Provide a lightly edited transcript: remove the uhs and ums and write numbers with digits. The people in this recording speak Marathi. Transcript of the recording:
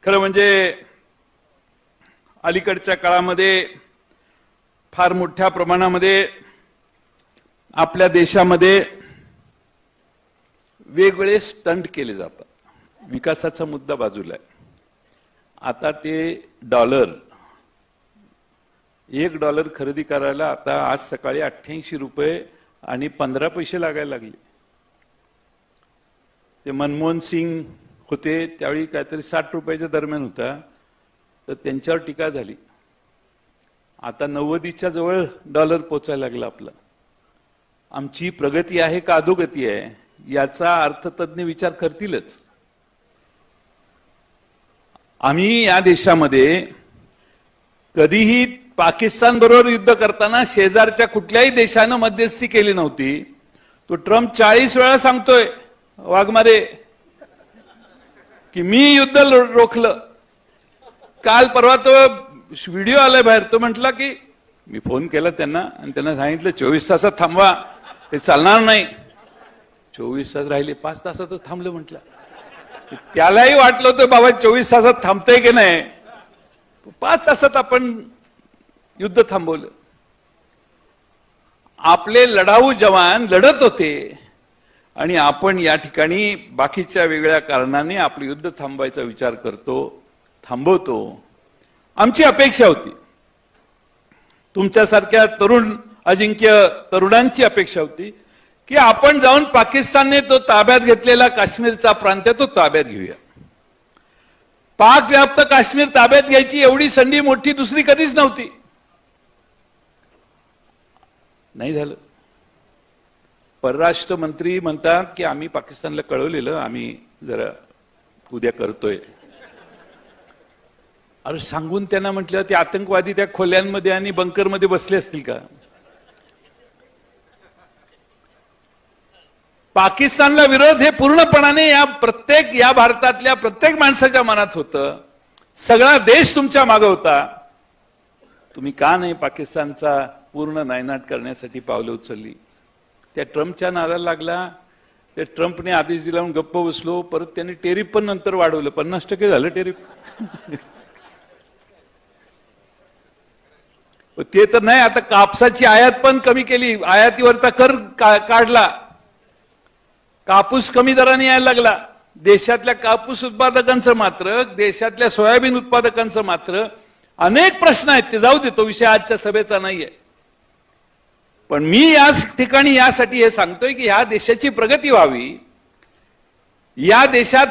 खरं म्हणजे अलीकडच्या काळामध्ये फार मोठ्या प्रमाणामध्ये आपल्या देशामध्ये वेगवेगळे स्टंट केले जातात. विकासाचा मुद्दा बाजूला आहे. आता ते डॉलर, $1 खरेदी करायला आता आज सकाळी 88 रुपये आणि 15 पैसे लागायला लागले. ते मनमोहन सिंग होते त्यावेळी काहीतरी 60 रुपयाच्या दरम्यान होता, तर त्यांच्यावर टीका झाली. आता 90च्या जवळ डॉलर पोचायला लागला आपला. आमची प्रगती आहे का अधोगती आहे याचा अर्थतज्ञ विचार करतीलच. आम्ही या देशामध्ये कधीही पाकिस्तान बरोबर युद्ध करताना शेजारच्या कुठल्याही देशानं मध्यस्थी केली नव्हती. तो ट्रम्प 40 वेळा सांगतोय वाघमारे की मी युद्ध रोखलं. काल परवा तो व्हिडिओ आलाय बाहेर, तो म्हटला की मी फोन केला त्यांना आणि त्यांना सांगितलं 24 तासात थांबवा, ते चालणार नाही. 24 तास राहिले, 5 तासातच थांबलं म्हटलं. त्यालाही वाटलं होतं बाबा 24 तासात थांबतंय की नाही. 5 तासात आपण युद्ध थांबवलं. आपले लढाऊ जवान लढत होते आणि आपण या ठिकाणी बाकीच्या वेगळ्या कारणाने आपलं युद्ध थांबवायचा विचार करतो, थांबवतो. आमची अपेक्षा होती, तुमच्यासारख्या तरुण अजिंक्य तरुणांची अपेक्षा होती की आपण जाऊन पाकिस्तानने तो ताब्यात घेतलेला काश्मीरचा प्रांत तो ताब्यात घेऊया. पाक व्याप्त काश्मीर ताब्यात घ्यायची एवढी संधी मोठी दुसरी कधीच नव्हती. नाही झालं. परराष्ट्र मंत्री म्हणतात की आम्ही पाकिस्तानला कळवलेलं, आम्ही जरा उद्या करतोय. अरे सांगून त्यांना म्हटलं ते आतंकवादी त्या खोल्यांमध्ये आणि बंकरमध्ये बसले असतील का? पाकिस्तानला विरोध हे पूर्णपणाने या भारतातल्या प्रत्येक माणसाच्या मनात होतं. सगळा देश तुमच्या मागे होता. तुम्ही का नाही पाकिस्तानचा पूर्ण नायनाट करण्यासाठी पावलं उचलली? त्या ट्रम्पच्या नादाला लागला. त्या ट्रम्पने आदेश दिला म्हणून गप्प बसलो. परत त्यांनी टेरिफ पण नंतर वाढवलं, 50% झालं टेरिफ. ते तर नाही, आता कापसाची आयात पण कमी केली, आयातीवरचा कर काढला. कापूस कमी दराने यायला लागला. देशातल्या कापूस उत्पादकांचं मात्र, देशातल्या सोयाबीन उत्पादकांचं मात्र अनेक प्रश्न आहेत. ते जाऊ दे, तो विषय आजच्या सभेचा नाहीये. पण मी या ठिकाणी यासाठी हे सांगतोय की ह्या देशाची प्रगती व्हावी. या देशात